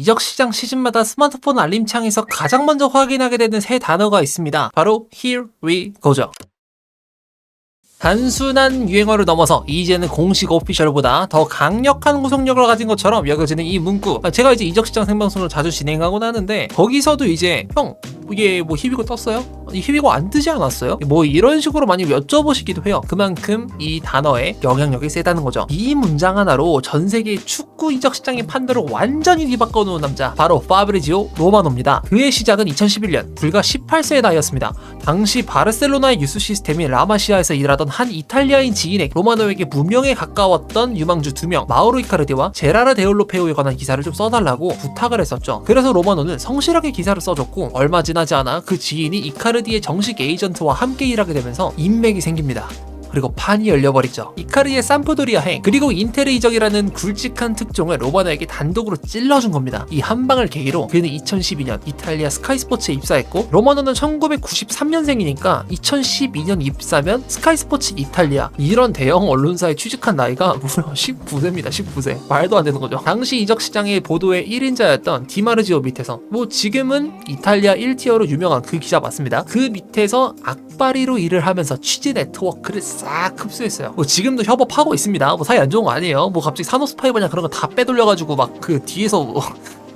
이적 시장 시즌마다 스마트폰 알림창에서 가장 먼저 확인하게 되는 세 단어가 있습니다. 바로 Here we go죠. 단순한 유행어를 넘어서 이제는 공식 오피셜보다 더 강력한 구속력을 가진 것처럼 여겨지는 이 문구. 제가 이제 이적시장 생방송을 자주 진행하곤 하는데 거기서도 이제 형 이게 뭐 히비고 떴어요? 히비고 안 뜨지 않았어요? 뭐 이런 식으로 많이 여쭤보시기도 해요. 그만큼 이 단어의 영향력이 세다는 거죠. 이 문장 하나로 전 세계 축구 이적시장의 판도를 완전히 뒤바꿔 놓은 남자, 바로 파브리지오 로마노입니다. 그의 시작은 2011년 불과 18세의 나이였습니다. 당시 바르셀로나의 유스 시스템인 라마시아에서 일하던 한 이탈리아인 지인의 로마노에게 무명에 가까웠던 유망주 2명, 마우로 이카르디와 제라르 데올로페오에 관한 기사를 좀 써달라고 부탁을 했었죠. 그래서 로마노는 성실하게 기사를 써줬고 얼마 지나지 않아 그 지인이 이카르디의 정식 에이전트와 함께 일하게 되면서 인맥이 생깁니다. 그리고 판이 열려버리죠. 이카르디의 삼프도리아행 그리고 인테르 이적이라는 굵직한 특종을 로마노에게 단독으로 찔러준 겁니다. 이 한 방을 계기로 그는 2012년 이탈리아 스카이스포츠에 입사했고, 로마노는 1993년생이니까 2012년 입사면 스카이스포츠 이탈리아 이런 대형 언론사에 취직한 나이가 무려 19세입니다. 19세. 말도 안 되는 거죠. 당시 이적시장의 보도의 1인자였던 디마르지오 밑에서, 뭐 지금은 이탈리아 1티어로 유명한 그 기자 맞습니다. 그 밑에서 악바리로 일을 하면서 취재 네트워크를 싹 흡수했어요. 뭐 지금도 협업하고 있습니다. 뭐 사이 안 좋은 거 아니에요. 뭐 갑자기 사노스파이버냐 그런 거 다 빼돌려가지고 막 그 뒤에서 뭐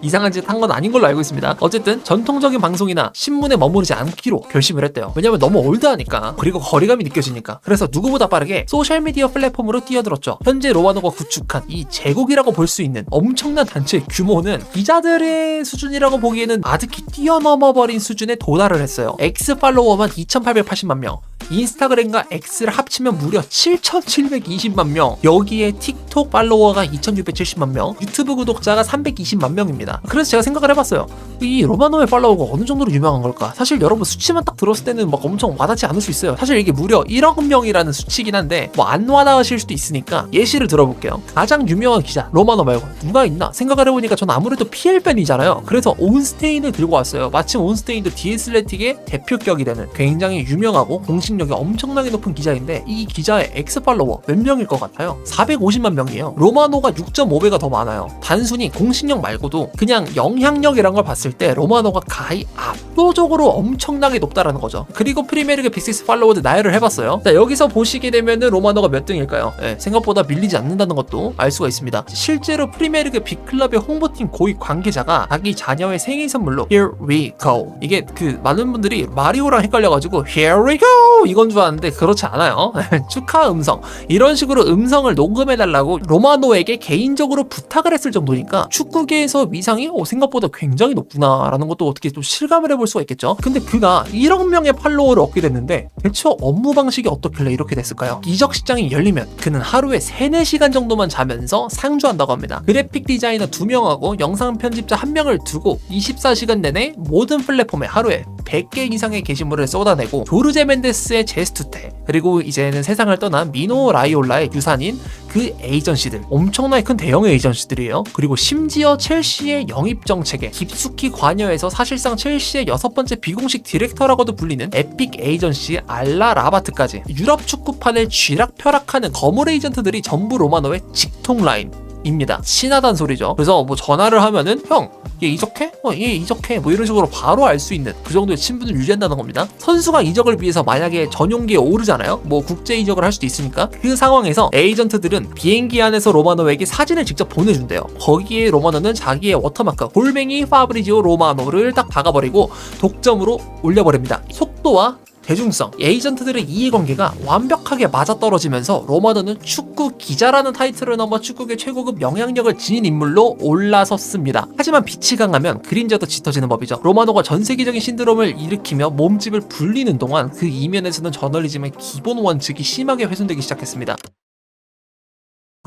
이상한 짓 한 건 아닌 걸로 알고 있습니다. 어쨌든 전통적인 방송이나 신문에 머무르지 않기로 결심을 했대요. 왜냐면 너무 올드하니까, 그리고 거리감이 느껴지니까. 그래서 누구보다 빠르게 소셜미디어 플랫폼으로 뛰어들었죠. 현재 로마노가 구축한 이 제국이라고 볼 수 있는 엄청난 단체의 규모는 기자들의 수준이라고 보기에는 아득히 뛰어넘어버린 수준에 도달을 했어요. X 팔로워만 2880만 명, 인스타그램과 X를 합치면 무려 7720만 명, 여기에 틱톡 팔로워가 2670만 명, 유튜브 구독자가 320만 명입니다. 그래서 제가 생각을 해봤어요. 이 로마노의 팔로워가 어느 정도로 유명한 걸까? 사실 여러분 수치만 딱 들었을 때는 막 엄청 와닿지 않을 수 있어요. 사실 이게 무려 1억 명이라는 수치긴 한데 뭐 안 와닿으실 수도 있으니까 예시를 들어볼게요. 가장 유명한 기자 로마노 말고 누가 있나 생각을 해보니까 전 아무래도 PL팬이잖아요. 그래서 온스테인을 들고 왔어요. 마침 온스테인도 디애슬레틱의 대표격이 되는 굉장히 유명하고 공식력이 엄청나게 높은 기자인데, 이 기자의 X 팔로워 몇 명일 것 같아요? 450만 명이에요. 로마노가 6.5배가 더 많아요. 단순히 공식력 말고도 그냥 영향력이란 걸 봤을 때 로마노가 가히 압도적으로 엄청나게 높다라는 거죠. 그리고 프리미어리그 빅6 팔로워드 나열을 해봤어요. 자, 여기서 보시게 되면은 로마노가 몇 등일까요? 네, 생각보다 밀리지 않는다는 것도 알 수가 있습니다. 실제로 프리미어리그 빅클럽의 홍보팀 고위 관계자가 자기 자녀의 생일 선물로 Here we go, 이게 그 많은 분들이 마리오랑 헷갈려가지고 Here we go 이건 줄 아는데 그렇지 않아요. 축하 음성, 이런 식으로 음성을 녹음해달라고 로마노에게 개인적으로 부탁을 했을 정도니까 축구계에서 위상이 생각보다 굉장히 높구나 라는 것도 어떻게 좀 실감을 해볼 수가 있겠죠. 근데 그가 1억 명의 팔로워를 얻게 됐는데 대체 업무 방식이 어떻길래 이렇게 됐을까요? 이적 시장이 열리면 그는 하루에 3-4시간 정도만 자면서 상주한다고 합니다. 그래픽 디자이너 2명하고 영상 편집자 1명을 두고 24시간 내내 모든 플랫폼에 하루에 100개 이상의 게시물을 쏟아내고, 조르제 멘데스의 제스투테, 그리고 이제는 세상을 떠난 미노 라이올라의 유산인 그 에이전시들, 엄청나게 큰 대형 에이전시들이에요. 그리고 심지어 첼시의 영입 정책에 깊숙이 관여해서 사실상 첼시의 6번째 비공식 디렉터라고도 불리는 에픽 에이전시 알라 라바트까지 유럽 축구판을 쥐락펴락하는 거물 에이전트들이 전부 로마노의 직통 라인 입니다. 친하단 소리죠. 그래서 뭐 전화를 하면은 형, 얘 이적해? 얘 이적해. 뭐 이런 식으로 바로 알 수 있는 그 정도의 친분을 유지한다는 겁니다. 선수가 이적을 위해서 만약에 전용기에 오르잖아요. 뭐 국제 이적을 할 수도 있으니까 그 상황에서 에이전트들은 비행기 안에서 로마노에게 사진을 직접 보내준대요. 거기에 로마노는 자기의 워터마크 골뱅이 파브리지오 로마노를 딱 박아버리고 독점으로 올려버립니다. 속도와 대중성, 에이전트들의 이해관계가 완벽하게 맞아떨어지면서 로마노는 축구 기자라는 타이틀을 넘어 축구계 최고급 영향력을 지닌 인물로 올라섰습니다. 하지만 빛이 강하면 그림자도 짙어지는 법이죠. 로마노가 전세계적인 신드롬을 일으키며 몸집을 불리는 동안 그 이면에서는 저널리즘의 기본 원칙이 심하게 훼손되기 시작했습니다.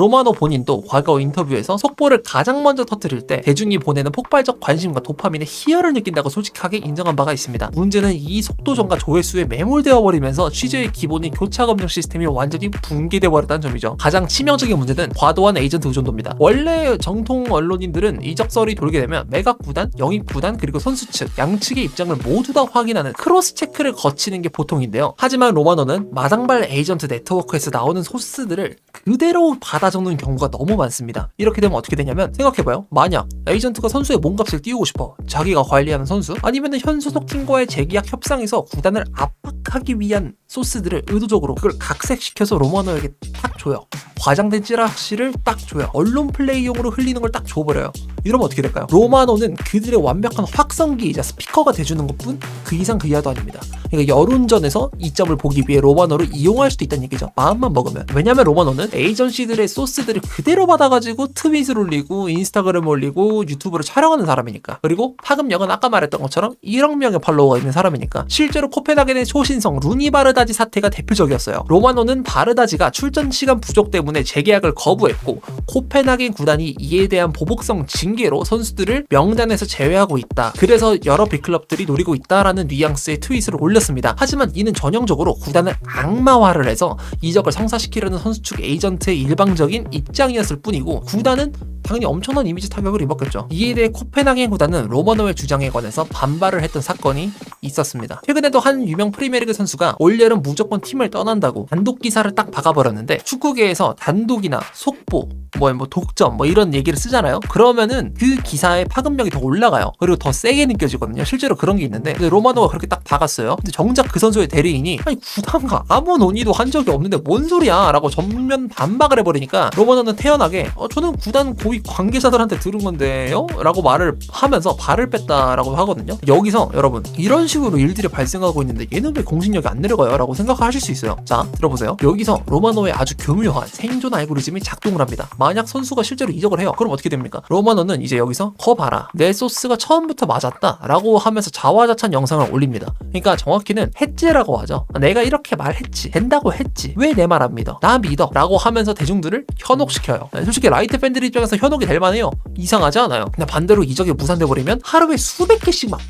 로마노 본인도 과거 인터뷰에서 속보를 가장 먼저 터뜨릴 때 대중이 보내는 폭발적 관심과 도파민의 희열을 느낀다고 솔직하게 인정한 바가 있습니다. 문제는 이 속도전과 조회수에 매몰되어 버리면서 취재의 기본인 교차 검증 시스템이 완전히 붕괴되어 버렸다는 점이죠. 가장 치명적인 문제는 과도한 에이전트 의존도입니다. 원래 정통 언론인들은 이적설이 돌게 되면 매각 구단, 영입 구단, 그리고 선수 측, 양측의 입장을 모두 다 확인하는 크로스 체크를 거치는 게 보통인데요. 하지만 로마노는 마당발 에이전트 네트워크에서 나오는 소스들을 그대로 받아 막아주는 경우가 너무 많습니다. 이렇게 되면 어떻게 되냐면 생각해봐요. 만약 에이전트가 선수의 몸값을 띄우고 싶어. 자기가 관리하는 선수 아니면 현 소속팀과의 재계약 협상에서 구단을 압박하기 위한 소스들을 의도적으로 그걸 각색시켜서 로마노에게 딱 줘요. 과장된 찌라시를 딱 줘요. 언론 플레이용으로 흘리는 걸 딱 줘버려요. 이러면 어떻게 될까요? 로마노는 그들의 완벽한 확성기이자 스피커가 돼주는 것뿐 그 이상 그 이하도 아닙니다. 그러니까 여론전에서 이점을 보기 위해 로마노를 이용할 수도 있다는 얘기죠. 마음만 먹으면. 왜냐면 로마노는 에이전시들의 소스들을 그대로 받아가지고 트윗을 올리고 인스타그램 올리고 유튜브를 촬영하는 사람이니까. 그리고 파급력은 아까 말했던 것처럼 1억 명의 팔로워가 있는 사람이니까. 실제로 코펜하겐의 초신성 루니 바르다지 사태가 대표적이었어요. 로마노는 바르다지가 출전 시간 부족 때문에 재계약을 거부했고 코펜하겐 구단이 이에 대한 보복성 징계로 선수들을 명단에서 제외하고 있다. 그래서 여러 빅클럽들이 노리고 있다라는 뉘앙스의 트윗을 올렸습니다. 하지만 이는 전형적으로 구단을 악마화를 해서 이적을 성사시키려는 선수 측 에이전트의 일방적인 입장이었을 뿐이고 구단은 당연히 엄청난 이미지 타격을 입었겠죠. 이에 대해 코펜하겐 구단은 로마노의 주장에 관해서 반발을 했던 사건이 있었습니다. 최근에도 한 유명 프리미어리그 선수가 올여름 무조건 팀을 떠난다고 단독 기사를 딱 박아버렸는데 축구계에서 단독이나 속보, 뭐 독점 이런 얘기를 쓰잖아요. 그러면은 그 기사의 파급력이 더 올라가요. 그리고 더 세게 느껴지거든요. 실제로 그런 게 있는데 근데 로마노가 그렇게 딱 박았어요. 근데 정작 그 선수의 대리인이 아니 구단과 아무 논의도 한 적이 없는데 뭔 소리야 라고 전면 반박을 해버리니까 로마노는 태연하게 저는 구단 고위 관계자들한테 들은 건데요? 라고 말을 하면서 발을 뺐다라고 하거든요. 여기서 여러분 이런 식으로 일들이 발생하고 있는데 얘는 왜 공신력이 안 내려가요? 라고 생각하실 수 있어요. 자 들어보세요. 여기서 로마노의 아주 교묘한 생존 알고리즘이 작동을 합니다. 만약 선수가 실제로 이적을 해요. 그럼 어떻게 됩니까? 로마노는 이제 여기서 거 봐라. 내 소스가 처음부터 맞았다 라고 하면서 자화자찬 영상을 올립니다. 그러니까 정확히는 해지라고 하죠. 내가 이렇게 말했지. 된다고 했지. 왜 내 말 안 믿어? 나 믿어. 라고 하면서 대중들을 현혹시켜요. 솔직히 라이트 팬들 입장에서 현혹이 될 만해요. 이상하지 않아요. 근데 반대로 이적이 무산돼버리면 하루에 수백 개씩 막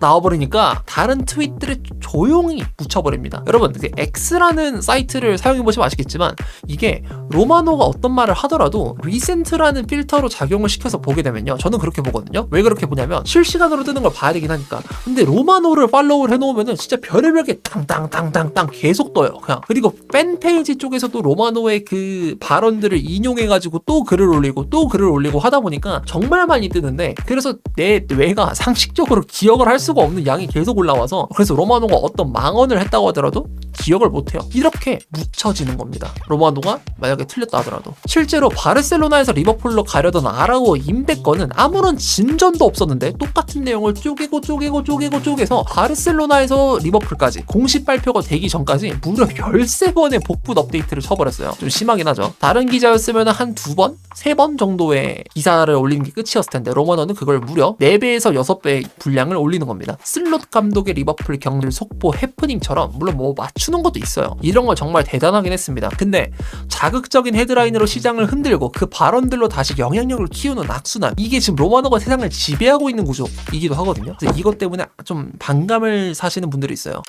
나와버리니까 다른 트윗들을 조용히 묻혀버립니다. 여러분 X라는 사이트를 사용해보시면 아시겠지만 이게 로마노가 어떤 말을 하더라도 리센트라는 필터로 작용을 시켜서 보게 되면요. 저는 그렇게 보거든요. 왜 그렇게 보냐면 실시간으로 뜨는 걸 봐야 되긴 하니까. 근데 로마노를 팔로우를 해놓으면은 진짜 별의별 게 땅땅땅땅땅 계속 떠요. 그냥. 그리고 팬페이지 쪽에서도 로마노의 그 발언들을 인용해가지고 또 글을 올리고 또 글을 올리고 하다 보니까 정말 많이 뜨는데 그래서 내 뇌가 상식적으로 기억을 할 수가 없는 양이 계속 올라와서 그래서 로마노가 어떤 망언을 했다고 하더라도 기억을 못해요. 이렇게 묻혀지는 겁니다. 로마노가 만약에 틀렸다 하더라도. 실제로 바르셀로나에서 리버풀로 가려던 아라우어 임대 건은 아무런 진전도 없었는데 똑같은 내용을 쪼개서 바르셀로나에서 리버풀까지 공식 발표가 되기 전까지 무려 13번의 복붙 업데이트를 쳐버렸어요. 좀 심하긴 하죠. 다른 기자였으면 한 2번? 3번 정도의 기사를 올리는 게 끝이었을 텐데 로마노는 그걸 무려 4배에서 6배 분량을 올리는 겁니다. 슬롯 감독의 리버풀 경질 속보 해프닝처럼 물론 뭐 맞추는 것도 있어요. 이런 거 정말 대단하긴 했습니다. 근데 자극적인 헤드라인으로 시장을 흔들고 그 발언들로 다시 영향력을 키우는 악순환, 이게 지금 로마노가 세상을 지배하고 있는 구조이기도 하거든요. 그래서 이것 때문에 좀 반감을 사시는 분들이 있어요.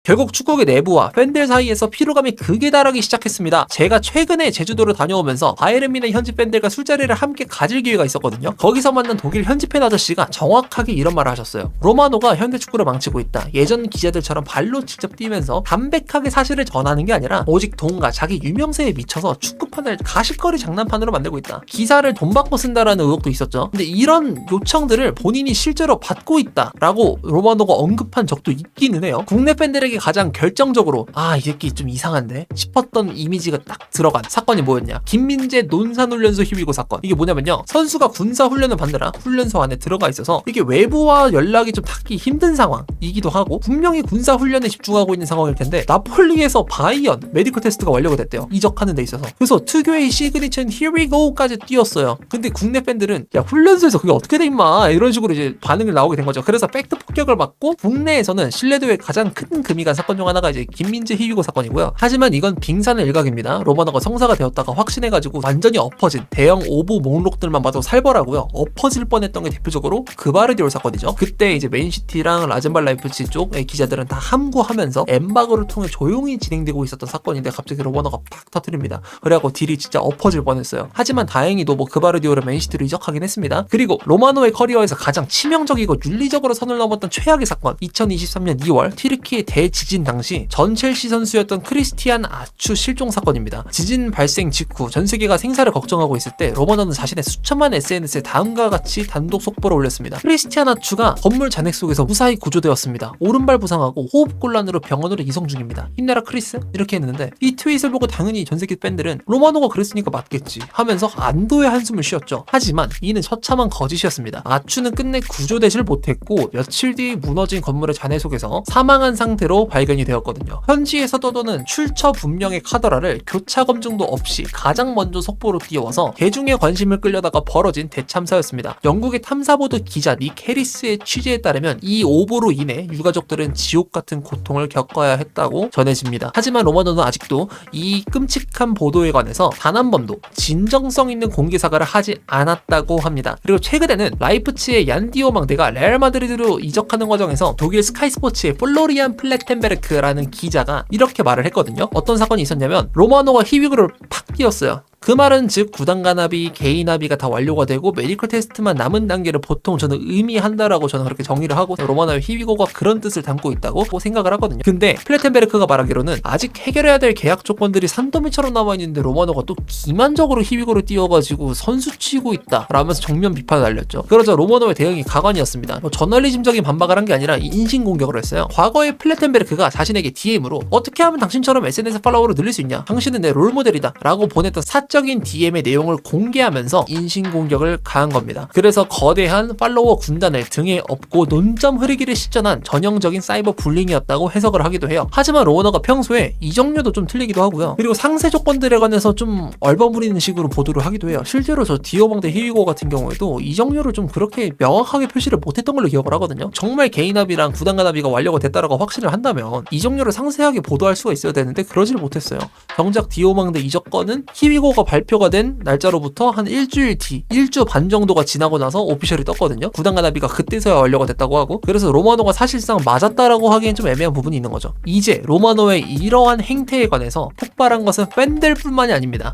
결국 축구계 내부와 팬들 사이에서 피로감이 극에 달하기 시작했습니다. 제가 최근에 제주도를 다녀오면서 바이에른 뮌헨 현지 팬들과 술자리를 함께 가질 기회가 있었거든요. 거기서 만난 독일 현지 팬 아저씨가 정확하게 이런 말을 하셨어요. 로마노가 현대 축구를 망치고 있다. 예전 기자들처럼 발로 직접 뛰면서 담백하게 사실을 전하는 게 아니라 오직 돈과 자기 유명세에 미쳐서 축구판을 가십거리 장난판으로 만들고 있다. 기사를 돈 받고 쓴다라는 의혹도 있었죠. 근데 이런 요청들을 본인이 실제로 받고 있다라고 로마노가 언급한 적도 있기는 해요. 국내 팬들에게 가장 결정적으로 이 새끼 좀 이상한데 싶었던 이미지가 딱 들어간 사건이 뭐였냐? 김민재 논산훈련소 희위고 사건. 이게 뭐냐면요, 선수가 군사훈련을 받느라 훈련소 안에 들어가 있어서 이게 외부와 연락이 좀 닿기 힘든 상황이기도 하고 분명히 군사훈련에 집중하고 있는 상황일 텐데 나폴리에서 바이언 메디컬 테스트가 완료가 됐대요. 이적하는 데 있어서. 그래서 특유의 시그니처인 Here we go까지 띄웠어요. 근데 국내 팬들은 야 훈련소에서 그게 어떻게 돼 임마 이런 식으로 이제 반응을 나오게 된 거죠. 그래서 팩트 폭격을 받고 국내에서는 신뢰도에 가장 큰 금이 간 사건 중 하나가 이제 김민재 희위고 사건이고요. 하지만 이건 빙산의 일각입니다. 로마노가 성사가 되었다가 확신해가지고 완전히 엎어진 대형 오보 목록들만 봐도 살벌하고요. 엎어질 뻔했던 게 대표적으로 그바르디올 사건이죠. 그때 이제 맨시티랑 라젠발 라이프치 쪽의 기자들은 다 함구하면서 엠바고를 통해 조용히 진행되고 있었던 사건인데 갑자기 로마노가 팍 터뜨립니다. 그래갖고 딜이 진짜 엎어질 뻔했어요. 하지만 다행히도 뭐 그바르디올은 맨시티로 이적하긴 했습니다. 그리고 로마노의 커리어에서 가장 치명적이고 윤리적으로 선을 넘었던 최악의 사건, 2023년 2월 튀르키예 지진 당시 전 첼시 선수였던 크리스티안 아추 실종 사건입니다. 지진 발생 직후 전 세계가 생사를 걱정하고 있을 때 로마노는 자신의 수천만 SNS에 다음과 같이 단독 속보를 올렸습니다. 크리스티안 아추가 건물 잔액 속에서 무사히 구조되었습니다. 오른발 부상하고 호흡곤란으로 병원으로 이송 중입니다. 힘내라 크리스? 이렇게 했는데 이 트윗을 보고 당연히 전 세계 팬들은 로마노가 그랬으니까 맞겠지 하면서 안도의 한숨을 쉬었죠. 하지만 이는 처참한 거짓이었습니다. 아추는 끝내 구조되질 못했고 며칠 뒤 무너진 건물의 잔해 속에서 사망한 상태로 발견이 되었거든요. 현지에서 떠도는 출처 불명의 카더라를 교차 검증도 없이 가장 먼저 속보로 띄워서 대중의 관심을 끌려다가 벌어진 대참사였습니다. 영국의 탐사보도 기자 닉 해리스의 취재에 따르면 이 오보로 인해 유가족들은 지옥 같은 고통을 겪어야 했다고 전해집니다. 하지만 로마노는 아직도 이 끔찍한 보도에 관해서 단 한 번도 진정성 있는 공개 사과를 하지 않았다고 합니다. 그리고 최근에는 라이프치히의 얀 디오망대가 레알 마드리드로 이적하는 과정에서 독일 스카이 스포츠의 플로리안 플레텐베르크라는 기자가 이렇게 말을 했거든요. 어떤 사건이 있었냐면 로마노가 히비그를 팍 띄웠어요. 그 말은 즉 구단 간합의, 개인 합의가 다 완료가 되고 메디컬 테스트만 남은 단계를 보통 저는 의미한다라고 저는 그렇게 정의를 하고 로마노의 히비고가 그런 뜻을 담고 있다고 생각을 하거든요. 근데 플레텐베르크가 말하기로는 아직 해결해야 될 계약 조건들이 산더미처럼 남아있는데 로마노가 또 기만적으로 히비고를 띄워가지고 선수 치고 있다 라면서 정면 비판을 날렸죠. 그러자 로마노의 대응이 가관이었습니다. 저널리즘적인 반박을 한 게 아니라 인신공격을 했어요. 과거에 플레텐베르크가 자신에게 DM으로 어떻게 하면 당신처럼 SNS 팔로워를 늘릴 수 있냐, 당신은 내 롤모델이다 라고 보냈던 사적인 DM의 내용을 공개하면서 인신공격을 가한 겁니다. 그래서 거대한 팔로워 군단을 등에 업고 논점 흐리기를 시전한 전형적인 사이버 불링이었다고 해석을 하기도 해요. 하지만 로너가 평소에 이적료도 좀 틀리기도 하고요. 그리고 상세 조건들에 관해서 좀 얼버무리는 식으로 보도를 하기도 해요. 실제로 저 디오방대 히위고 같은 경우에도 이적료를 좀 그렇게 명확하게 표시를 못했던 걸로 기억을 하거든요. 정말 개인 합의랑 구단 간 합의가 완료가 됐다라고 확신을 한다면 이적료를 상세하게 보도할 수가 있어야 되는데 그러질 못했어요. 정작 디오방대 이적 건은 히위고가 발표가 된 날짜로부터 한 일주일 뒤, 1주 반 정도가 지나고 나서 오피셜이 떴거든요. 구단 간 합의가 그때서야 완료가 됐다고 하고, 그래서 로마노가 사실상 맞았다라고 하기엔 좀 애매한 부분이 있는 거죠. 이제 로마노의 이러한 행태에 관해서 폭발한 것은 팬들뿐만이 아닙니다.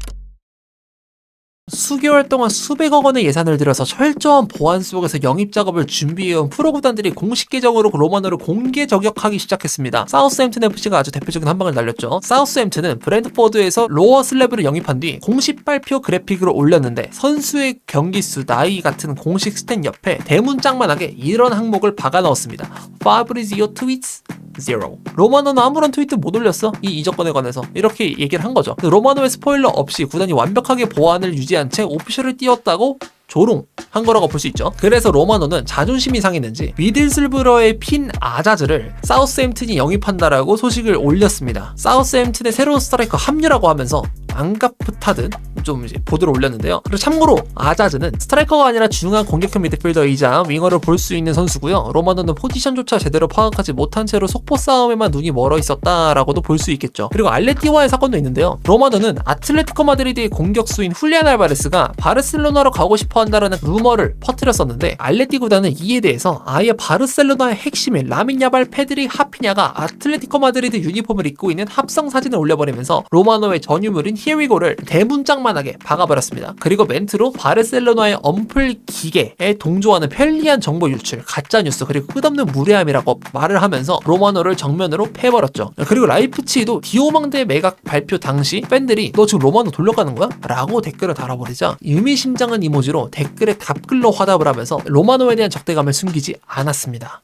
수개월 동안 수백억 원의 예산을 들여서 철저한 보안 속에서 영입 작업을 준비해온 프로 구단들이 공식 계정으로 로마노를 공개 저격하기 시작했습니다. 사우스햄튼 FC가 아주 대표적인 한 방을 날렸죠. 사우스햄튼은 브랜트포드에서 로어 슬래브를 영입한 뒤 공식 발표 그래픽을 올렸는데 선수의 경기수, 나이 같은 공식 스탯 옆에 대문짝만하게 이런 항목을 박아 넣었습니다. 파브리지오 트윗스 0. 로마노는 아무런 트윗도 못 올렸어. 이 이적권에 관해서 이렇게 얘기를 한 거죠. 로마노의 스포일러 없이 구단이 완벽하게 보안을 유지한 채 오피셜을 띄웠다고 조롱한 거라고 볼 수 있죠. 그래서 로마노는 자존심이 상했는지 미들슬브러의 핀 아자즈를 사우스햄튼이 영입한다라고 소식을 올렸습니다. 사우스햄튼의 새로운 스트라이커 합류라고 하면서 안가프타든 좀 이제 보도를 올렸는데요. 그리고 참고로 아자즈는 스트라이커가 아니라 중앙 공격형 미드필더이자 윙어를 볼 수 있는 선수고요. 로마노는 포지션조차 제대로 파악하지 못한 채로 속보 싸움에만 눈이 멀어 있었다라고도 볼 수 있겠죠. 그리고 알레티와의 사건도 있는데요. 로마노는 아틀레티코 마드리드의 공격수인 훌리안 알바레스가 바르셀로나로 가고 싶어 한다라는 루머를 퍼뜨렸었는데 알레티 구단은 이에 대해서 아예 바르셀로나의 핵심인 라민 야발, 페드리, 하피냐가 아틀레티코 마드리드 유니폼을 입고 있는 합성 사진을 올려버리면서 로마노의 전유물인 히어위고를 대문짝만하게 박아버렸습니다. 그리고 멘트로 바르셀로나의 엄플 기계에 동조하는 편리한 정보 유출, 가짜뉴스, 그리고 끝없는 무례함이라고 말을 하면서 로마노를 정면으로 패버렸죠. 그리고 라이프치히도 디오망대 매각 발표 당시 팬들이 너 지금 로마노 돌려가는 거야? 라고 댓글을 달아버리자 의미심장한 이모지로 댓글에 답글로 화답을 하면서 로마노에 대한 적대감을 숨기지 않았습니다.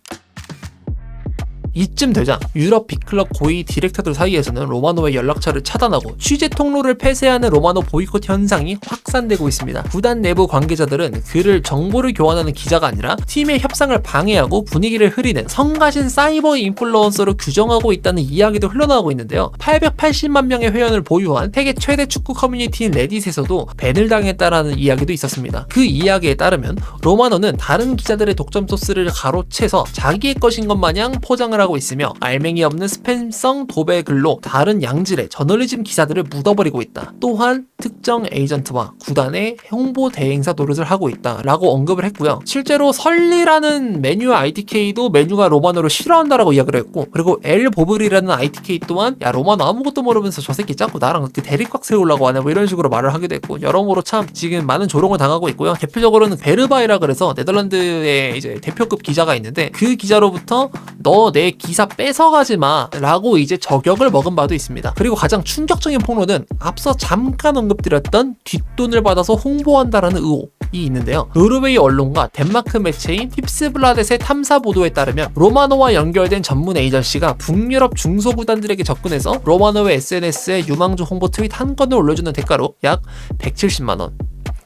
이쯤 되자 유럽 빅클럽 고위 디렉터들 사이에서는 로마노의 연락처를 차단하고 취재 통로를 폐쇄하는 로마노 보이콧 현상이 확산되고 있습니다. 구단 내부 관계자들은 그를 정보를 교환하는 기자가 아니라 팀의 협상을 방해하고 분위기를 흐리는 성가신 사이버 인플루언서로 규정하고 있다는 이야기도 흘러나오고 있는데요. 880만 명의 회원을 보유한 세계 최대 축구 커뮤니티인 레딧에서도 밴을 당했다라는 이야기도 있었습니다. 그 이야기에 따르면 로마노는 다른 기자들의 독점 소스를 가로채서 자기의 것인 것 마냥 포장을 하고 있으며 알맹이 없는 스팸성 도배 글로 다른 양질의 저널리즘 기사들을 묻어버리고 있다. 또한 특정 에이전트와 구단의 홍보 대행사 노릇을 하고 있다라고 언급을 했고요. 실제로 설리라는 메뉴 ITK도 메뉴가 로마노를 싫어한다라고 이야기를 했고, 그리고 엘 보블이라는 ITK 또한 야 로마노 아무것도 모르면서 저 새끼 자꾸 나랑 대립각 세우려고 하네 뭐 이런 식으로 말을 하기도 했고, 여러모로 참 지금 많은 조롱을 당하고 있고요. 대표적으로는 베르바이라 그래서 네덜란드의 이제 대표급 기자가 있는데 그 기자로부터 너 내 기사 뺏어가지 마라고 이제 저격을 먹은 바도 있습니다. 그리고 가장 충격적인 폭로는 앞서 잠깐 언급드렸던 뒷돈을 받아서 홍보한다라는 의혹이 있는데요. 노르웨이 언론과 덴마크 매체인 힙스블라댓의 탐사 보도에 따르면 로마노와 연결된 전문 에이전시가 북유럽 중소구단들에게 접근해서 로마노의 SNS에 유망주 홍보 트윗 한 건을 올려주는 대가로 약 170만원,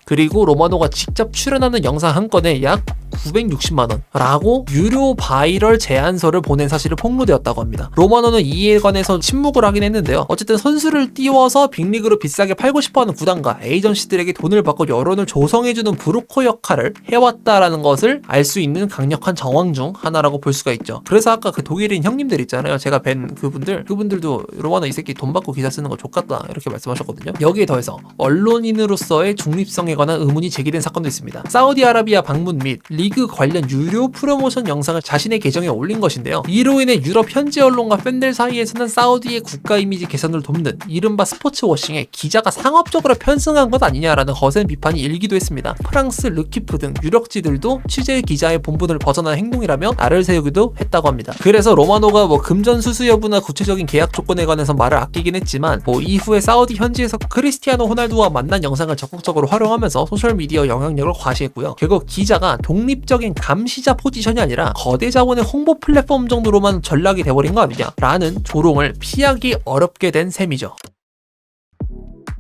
그리고 로마노가 직접 출연하는 영상 한 건에 약 960만원 라고 유료 바이럴 제안서를 보낸 사실이 폭로되었다고 합니다. 로마노는 이에 관해서 침묵을 하긴 했는데요. 어쨌든 선수를 띄워서 빅리그로 비싸게 팔고 싶어하는 구단과 에이전시들에게 돈을 받고 여론을 조성해주는 브로커 역할을 해왔다라는 것을 알 수 있는 강력한 정황 중 하나라고 볼 수가 있죠. 그래서 아까 그 독일인 형님들 있잖아요. 제가 뵌 그분들도 로마노 이 새끼 돈 받고 기사 쓰는 거 족같다 이렇게 말씀하셨거든요. 여기에 더해서 언론인으로서의 중립성에 관한 의문이 제기된 사건도 있습니다. 사우디아라비아 방문 및 리그 관련 유료 프로모션 영상을 자신의 계정에 올린 것인데요. 이로 인해 유럽 현지 언론과 팬들 사이에서는 사우디의 국가 이미지 개선을 돕는 이른바 스포츠 워싱에 기자가 상업적으로 편승한 것 아니냐라는 거센 비판이 일기도 했습니다. 프랑스 르키프 등 유력지들도 취재 기자의 본분을 벗어난 행동이라며 날을 세우기도 했다고 합니다. 그래서 로마노가 금전 수수 여부나 구체적인 계약 조건에 관해서 말을 아끼긴 했지만 이후에 사우디 현지에서 크리스티아노 호날두와 만난 영상을 적극적으로 활용하면서 소셜미디어 영향력을 과시했고요. 결국 기자가 독립적인 감시자 포지션이 아니라 거대 자본의 홍보 플랫폼 정도로만 전락이 돼버린 거 아니냐라는 조롱을 피하기 어렵게 된 셈이죠.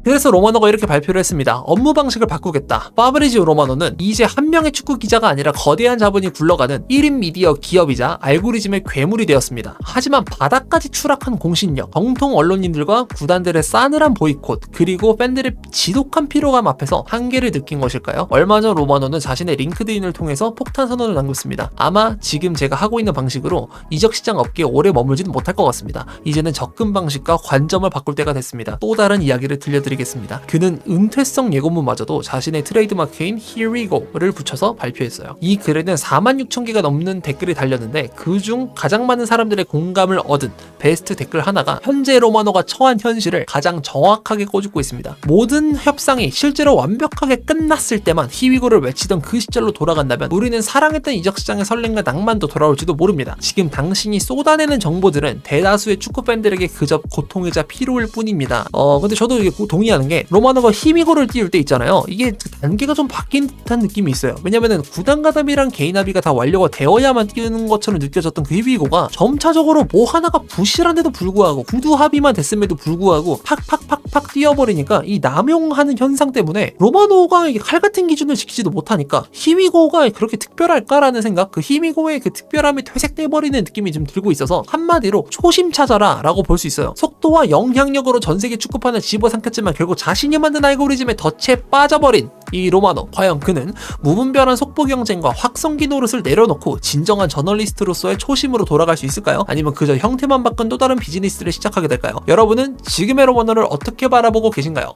그래서 로마노가 이렇게 발표를 했습니다. 업무 방식을 바꾸겠다. 파브리지오 로마노는 이제 한 명의 축구 기자가 아니라 거대한 자본이 굴러가는 1인 미디어 기업이자 알고리즘의 괴물이 되었습니다. 하지만 바닥까지 추락한 공신력, 정통 언론인들과 구단들의 싸늘한 보이콧, 그리고 팬들의 지독한 피로감 앞에서 한계를 느낀 것일까요? 얼마 전 로마노는 자신의 링크드인을 통해서 폭탄 선언을 남겼습니다. 아마 지금 제가 하고 있는 방식으로 이적 시장 업계에 오래 머물지는 못할 것 같습니다. 이제는 접근 방식과 관점을 바꿀 때가 됐습니다. 또 다른 이야기를 들려드리겠습니다. 그는 은퇴성 예고문마저도 자신의 트레이드마크인 Here we go를 붙여서 발표했어요. 이 글에는 46,000개가 넘는 댓글이 달렸는데 그중 가장 많은 사람들의 공감을 얻은 베스트 댓글 하나가 현재 로마노가 처한 현실을 가장 정확하게 꼬집고 있습니다. 모든 협상이 실제로 완벽하게 끝났을 때만 히위고를 외치던 그 시절로 돌아간다면 우리는 사랑했던 이적시장의 설렘과 낭만도 돌아올지도 모릅니다. 지금 당신이 쏟아내는 정보들은 대다수의 축구팬들에게 그저 고통이자 피로일 뿐입니다. 근데 저도 이게 동의하는 게 로마노가 히미고를 띄울 때 있잖아요. 이게 단계가 좀 바뀐 듯한 느낌이 있어요. 왜냐면은 구단 가담이랑 개인 합의가 다 완료가 되어야만 띄우는 것처럼 느껴졌던 그 히미고가 점차적으로 뭐 하나가 부실한데도 불구하고 구두 합의만 됐음에도 불구하고 팍팍팍팍 뛰어버리니까 이 남용하는 현상 때문에 로마노가 칼 같은 기준을 지키지도 못하니까 히미고가 그렇게 특별할까라는 생각, 그 히미고의 그 특별함이 퇴색돼버리는 느낌이 좀 들고 있어서 한마디로 초심 찾아라 라고 볼 수 있어요. 속도와 영향력으로 전세계 축구판을 집어삼켰지만 결국 자신이 만든 알고리즘에 덫에 빠져버린 이 로마노, 과연 그는 무분별한 속보 경쟁과 확성기 노릇을 내려놓고 진정한 저널리스트로서의 초심으로 돌아갈 수 있을까요? 아니면 그저 형태만 바꾼 또 다른 비즈니스를 시작하게 될까요? 여러분은 지금의 로마노를 어떻게 바라보고 계신가요?